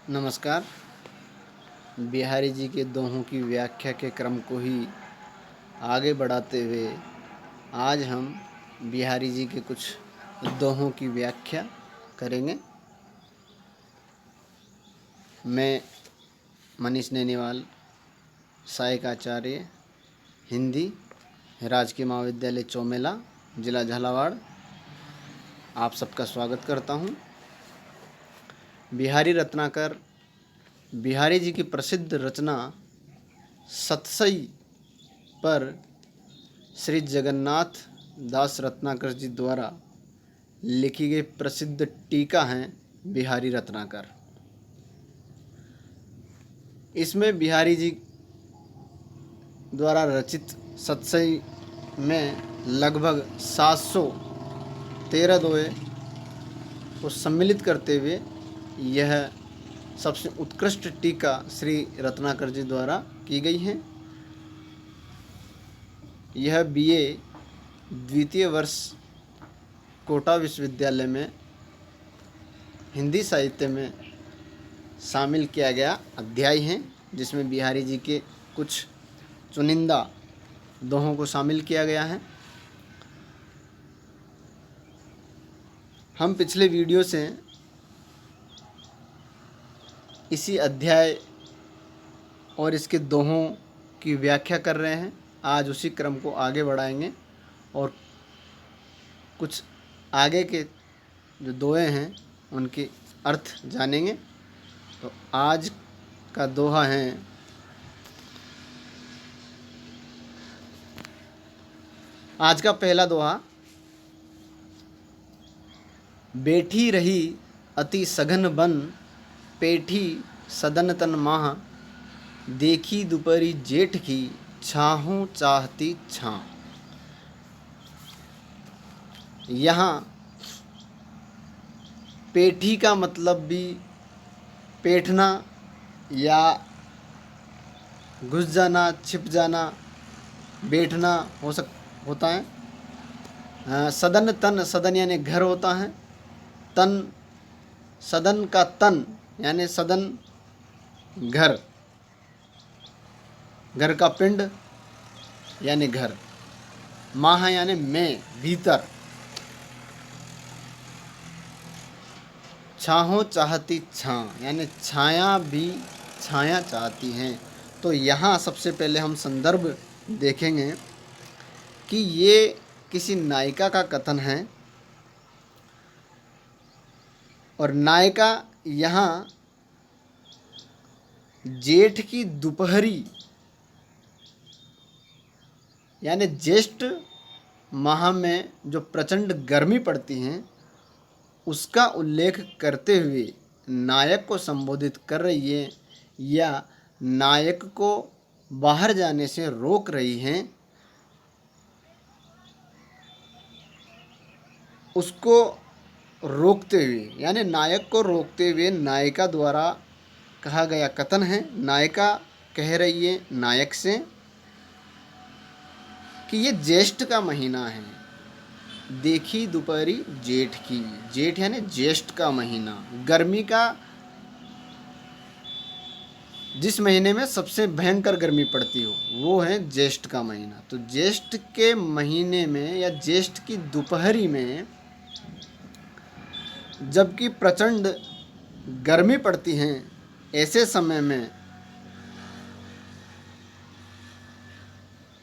नमस्कार। बिहारी जी के दोहों की व्याख्या के क्रम को ही आगे बढ़ाते हुए आज हम बिहारी जी के कुछ दोहों की व्याख्या करेंगे। मैं मनीष नैनीवाल, सहायक आचार्य हिंदी, राजकीय महाविद्यालय चौमेला, जिला झालावाड़, आप सबका स्वागत करता हूँ। बिहारी रत्नाकर बिहारी जी की प्रसिद्ध रचना सतसई पर श्री जगन्नाथ दास रत्नाकर जी द्वारा लिखी गई प्रसिद्ध टीका है बिहारी रत्नाकर। इसमें बिहारी जी द्वारा रचित सतसई में लगभग 713 दोहे को सम्मिलित करते हुए यह सबसे उत्कृष्ट टीका श्री रत्नाकर जी द्वारा की गई है। यह बीए द्वितीय वर्ष कोटा विश्वविद्यालय में हिंदी साहित्य में शामिल किया गया अध्याय है, जिसमें बिहारी जी के कुछ चुनिंदा दोहों को शामिल किया गया है। हम पिछले वीडियो से इसी अध्याय और इसके दोहों की व्याख्या कर रहे हैं। आज उसी क्रम को आगे बढ़ाएंगे और कुछ आगे के जो दोहे हैं उनके अर्थ जानेंगे। तो आज का दोहा है, आज का पहला दोहा, बैठी रही अति सघन बन, पेठी सदन तन माह, देखी दोपहरी जेठ की, छाहूं चाहती छां। यहाँ पेठी का मतलब भी पेठना या घुस जाना, छिप जाना, बैठना होता है। सदन तन, सदन यानी घर होता है। तन, सदन का तन यानी सदन घर, घर का पिंड यानी घर। माह यानी में, भीतर। छाहों चाहती छां यानी छाया भी छाया चाहती हैं। तो यहाँ सबसे पहले हम संदर्भ देखेंगे कि ये किसी नायिका का कथन है और नायिका यहाँ जेठ की दोपहरी यानी ज्येष्ठ माह में जो प्रचंड गर्मी पड़ती है उसका उल्लेख करते हुए नायक को संबोधित कर रही है या नायक को बाहर जाने से रोक रही हैं। उसको रोकते हुए यानी नायक को रोकते हुए नायिका द्वारा कहा गया कथन है। नायिका कह रही है नायक से कि ये ज्येष्ठ का महीना है, देखी दोपहरी जेठ की। जेठ यानी ज्येष्ठ का महीना, गर्मी का, जिस महीने में सबसे भयंकर गर्मी पड़ती हो वो है ज्येष्ठ का महीना। तो ज्येष्ठ के महीने में या ज्येष्ठ की दोपहरी में जबकि प्रचंड गर्मी पड़ती है, ऐसे समय में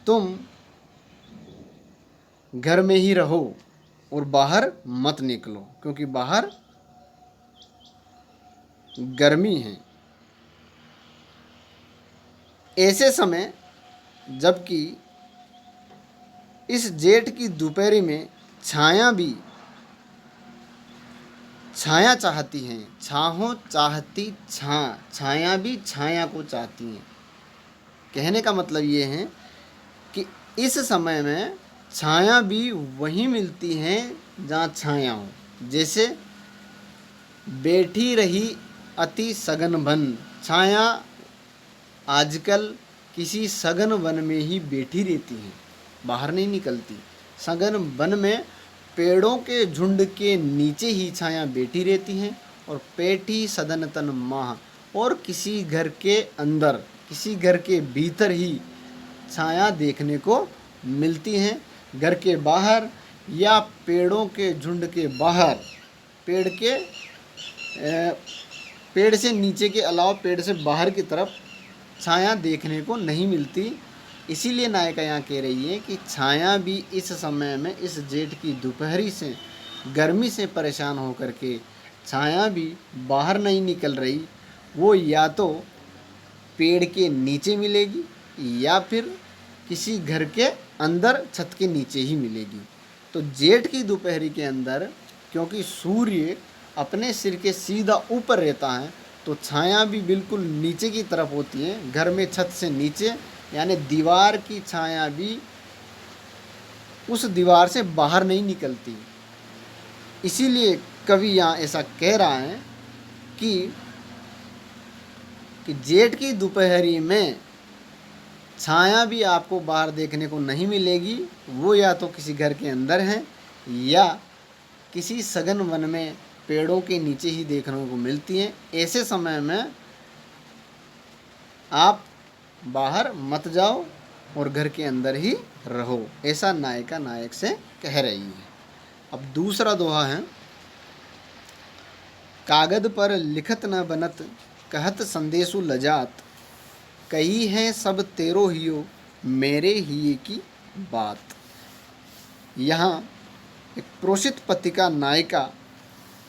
तुम घर में ही रहो और बाहर मत निकलो, क्योंकि बाहर गर्मी है। ऐसे समय जबकि इस जेठ की दोपहरी में छाया भी छाया चाहती हैं। छाहों चाहती छां, छाया भी छाया को चाहती हैं। कहने का मतलब ये है कि इस समय में छाया भी वहीं मिलती हैं जहाँ छाया हो। जैसे बैठी रही अति सघन वन, छाया आजकल किसी सघन वन में ही बैठी रहती है, बाहर नहीं निकलती। सघन वन में पेड़ों के झुंड के नीचे ही छाया बैठी रहती हैं। और पेठी सदन तन माह, और किसी घर के अंदर, किसी घर के भीतर ही छाया देखने को मिलती हैं। घर के बाहर या पेड़ों के झुंड के बाहर, पेड़ से नीचे के अलावा पेड़ से बाहर की तरफ छाया देखने को नहीं मिलती। इसीलिए नायिका यहाँ कह रही है कि छाया भी इस समय में, इस जेठ की दोपहरी से, गर्मी से परेशान होकर के छाया भी बाहर नहीं निकल रही। वो या तो पेड़ के नीचे मिलेगी या फिर किसी घर के अंदर छत के नीचे ही मिलेगी। तो जेठ की दोपहरी के अंदर, क्योंकि सूर्य अपने सिर के सीधा ऊपर रहता है, तो छाया भी बिल्कुल नीचे की तरफ होती है, घर में छत से नीचे, यानी दीवार की छाया भी उस दीवार से बाहर नहीं निकलती। इसीलिए कवि यहाँ ऐसा कह रहा है कि जेठ की दोपहरी में छाया भी आपको बाहर देखने को नहीं मिलेगी। वो या तो किसी घर के अंदर है या किसी सघन वन में पेड़ों के नीचे ही देखने को मिलती हैं। ऐसे समय में आप बाहर मत जाओ और घर के अंदर ही रहो, ऐसा नायिका नायक से कह रही है। अब दूसरा दोहा है, कागद पर लिखत न बनत, कहत संदेशु लजात, कही है सब तेरो हियो, मेरे हिये की बात। यहाँ एक प्रोषित पत्रिका नायिका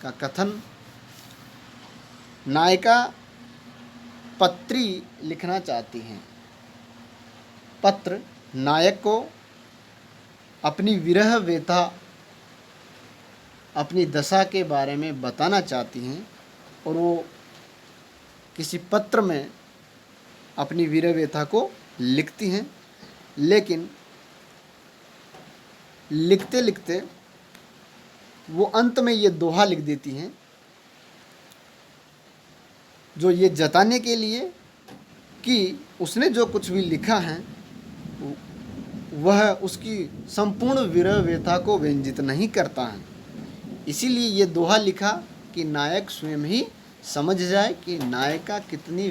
का कथन, नायिका पत्री लिखना चाहती हैं। पत्र नायक को अपनी विरह व्यथा, अपनी दशा के बारे में बताना चाहती हैं और वो किसी पत्र में अपनी विरह व्यथा को लिखती हैं। लेकिन लिखते लिखते वो अंत में ये दोहा लिख देती हैं, जो ये जताने के लिए कि उसने जो कुछ भी लिखा है वह उसकी संपूर्ण विरह व्यथा को व्यंजित नहीं करता है। इसीलिए ये दोहा लिखा कि नायक स्वयं ही समझ जाए कि नायिका कितनी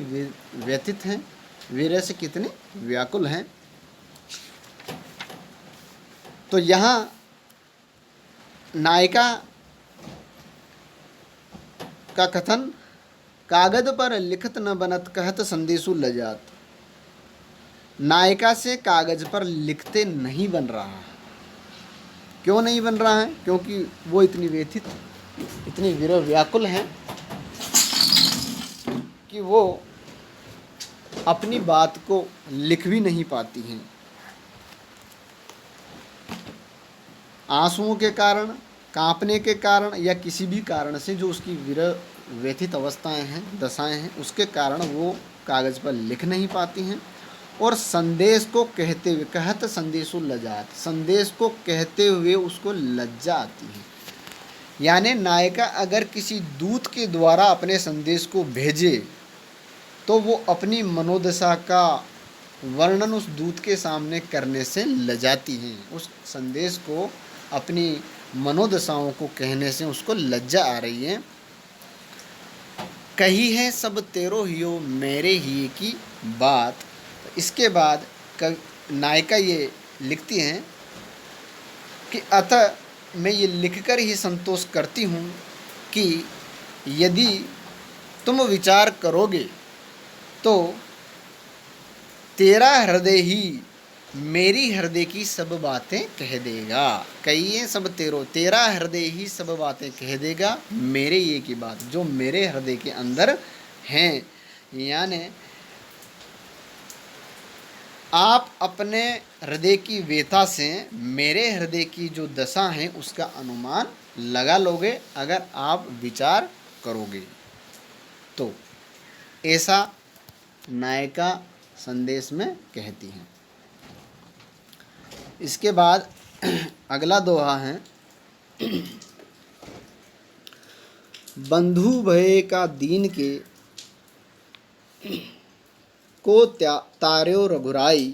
व्यथित हैं, विरह से कितनी व्याकुल हैं। तो यहाँ नायिका का कथन, कागद पर लिखत न बनत, कहत संदेशु लजात। नायिका से कागज पर लिखते नहीं बन रहा है। क्यों नहीं बन रहा है? क्योंकि वो इतनी व्यथित, इतनी विरह व्याकुल हैं कि वो अपनी बात को लिख भी नहीं पाती हैं। आंसुओं के कारण, कांपने के कारण या किसी भी कारण से जो उसकी विरह व्यथित अवस्थाएं हैं, दशाएं हैं, उसके कारण वो कागज़ पर लिख नहीं पाती हैं। और संदेश को कहते हुए, कहत संदेशु लजात, संदेश को कहते हुए उसको लज्जा आती है। यानी नायिका अगर किसी दूत के द्वारा अपने संदेश को भेजे तो वो अपनी मनोदशा का वर्णन उस दूत के सामने करने से लजाती हैं। उस संदेश को, अपनी मनोदशाओं को कहने से उसको लज्जा आ रही है। कही है सब तेरो हियो, मेरे ही की बात। इसके बाद नायिका ये लिखती हैं कि अतः मैं ये लिखकर ही संतोष करती हूँ कि यदि तुम विचार करोगे तो तेरा हृदय ही मेरी हृदय की सब बातें कह देगा। कहिए सब तेरा हृदय ही सब बातें कह देगा, मेरे ये की बात, जो मेरे हृदय के अंदर हैं। यानी आप अपने हृदय की व्यथा से मेरे हृदय की जो दशा है उसका अनुमान लगा लोगे अगर आप विचार करोगे तो। ऐसा नायिका संदेश में कहती हैं। इसके बाद अगला दोहा है, बंधु भय का दीन के को तार्यो रघुराई,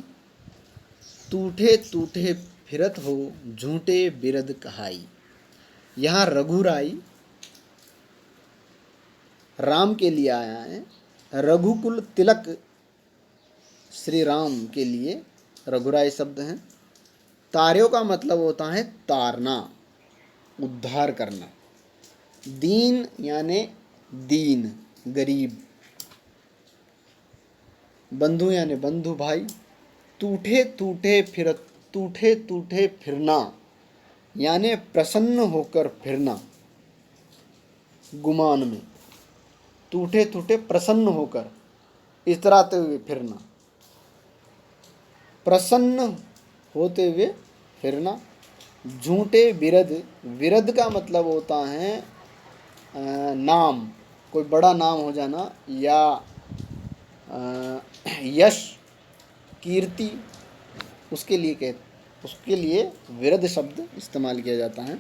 टूटे टूटे फिरत हो झूठे बिरद कहाई। यहाँ रघुराई राम के लिए आया है रघुकुल तिलक श्री राम के लिए रघुराई शब्द हैं। तार्यो का मतलब होता है तारना, उद्धार करना। दीन यानी दीन, गरीब। बंधु यानी बंधु, भाई। टूटे टूटे फिरना यानी प्रसन्न होकर फिरना, गुमान में। टूटे टूटे प्रसन्न होकर, इतराते हुए फिरना, प्रसन्न होते हुए फिरना। झूठे विरध, विरध का मतलब होता है नाम, कोई बड़ा नाम हो जाना या यश, कीर्ति, उसके लिए विरध शब्द इस्तेमाल किया जाता है।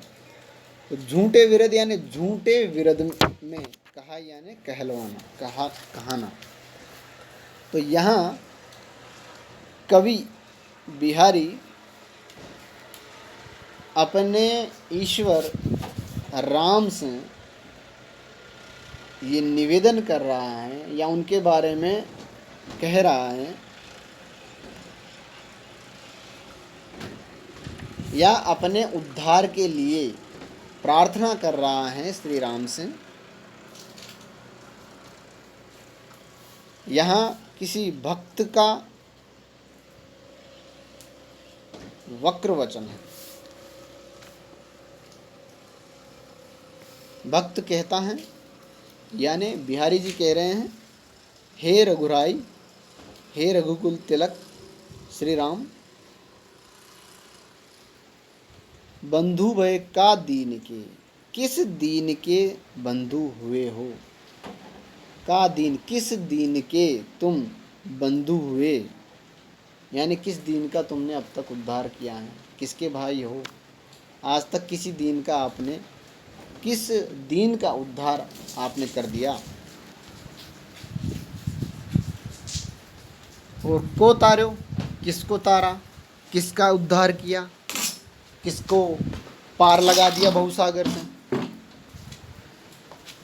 तो झूठे विरध यानी झूठे विरध में कहा यानी कहलवाना, कहाना। तो यहाँ कवि बिहारी अपने ईश्वर राम से ये निवेदन कर रहा है या उनके बारे में कह रहा है या अपने उद्धार के लिए प्रार्थना कर रहा है श्री राम से। यहाँ किसी भक्त का वक्र वचन है। भक्त कहता है यानी बिहारी जी कह रहे हैं, हे रघुराई, हे रघुकुल तिलक श्री राम, बंधु भय का दीन के, किस दीन के बंधु हुए हो। का दीन, किस दीन के तुम बंधु हुए, यानी किस दीन का तुमने अब तक उद्धार किया है, किसके भाई हो। आज तक किसी दीन का आपने, किस दीन का उद्धार आपने कर दिया। और को तार्यो, किसको तारा, किसका उद्धार किया, किसको पार लगा दिया भवसागर से।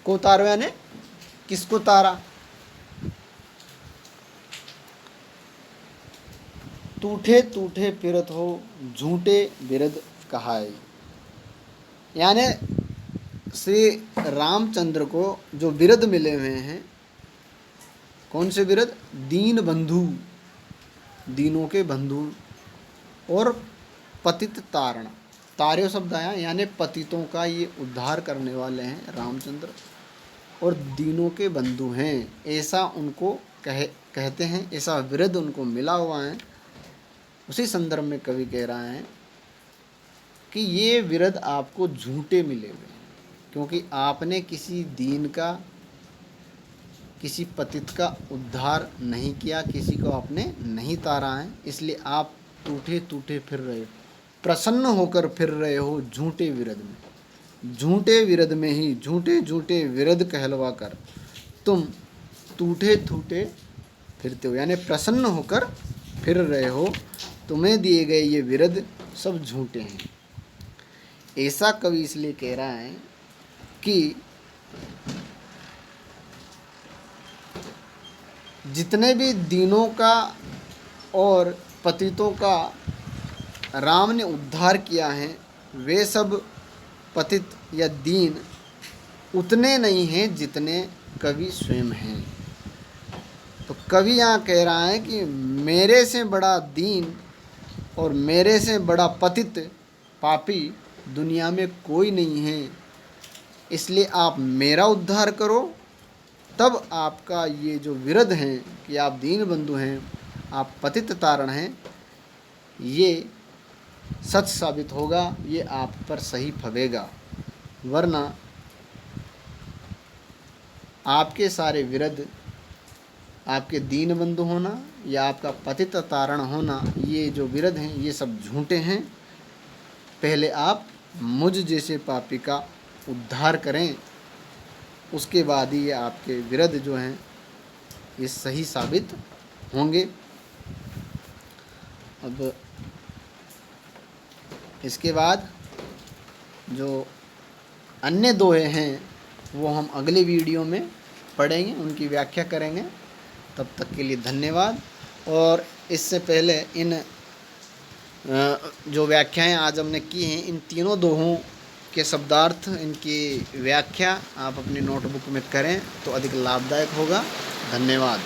को तारो यानी किसको तारा। टूटे टूटे फिरत हो, झूठे विरध कहाए। यानी श्री रामचंद्र को जो विरध मिले हुए हैं, कौन से विरध, दीन बंधु, दीनों के बंधु, और पतित तारण, तार्यो शब्द आया यानी पतितों का ये उद्धार करने वाले हैं रामचंद्र, और दीनों के बंधु हैं, ऐसा उनको कहते हैं, ऐसा विरध उनको मिला हुआ है। उसी संदर्भ में कवि कह रहा है कि ये विरध आपको झूठे मिले हुए हैं, क्योंकि आपने किसी दीन का, किसी पतित का उद्धार नहीं किया, किसी को आपने नहीं तारा है, इसलिए आप टूटे टूटे फिर रहे हो, प्रसन्न होकर फिर रहे हो झूठे विरध में। झूठे विरध में ही झूठे झूठे विरध कहलवा कर तुम टूटे टूटे फिरते हो, यानी प्रसन्न होकर फिर रहे हो, तुम्हें दिए गए ये विरध सब झूठे हैं। ऐसा कवि इसलिए कह रहा है कि जितने भी दीनों का और पतितों का राम ने उद्धार किया है, वे सब पतित या दीन उतने नहीं हैं जितने कवि स्वयं हैं। तो कवि यहाँ कह रहा है कि मेरे से बड़ा दीन और मेरे से बड़ा पतित पापी दुनिया में कोई नहीं है, इसलिए आप मेरा उद्धार करो, तब आपका ये जो विरध हैं कि आप दीन बंधु हैं, आप पतित तारण हैं, ये सच साबित होगा, ये आप पर सही फबेगा। वरना आपके सारे विरध, आपके दीन बंधु होना या आपका पतित तारण होना, ये जो विरध हैं ये सब झूठे हैं। पहले आप मुझ जैसे पापी का उद्धार करें, उसके बाद ही ये आपके विरध जो हैं ये सही साबित होंगे। अब इसके बाद जो अन्य दोहे हैं वो हम अगले वीडियो में पढ़ेंगे, उनकी व्याख्या करेंगे। तब तक के लिए धन्यवाद। और इससे पहले इन जो व्याख्याएं आज हमने की हैं, इन तीनों दोहों के शब्दार्थ, इनकी व्याख्या आप अपनी नोटबुक में करें तो अधिक लाभदायक होगा। धन्यवाद।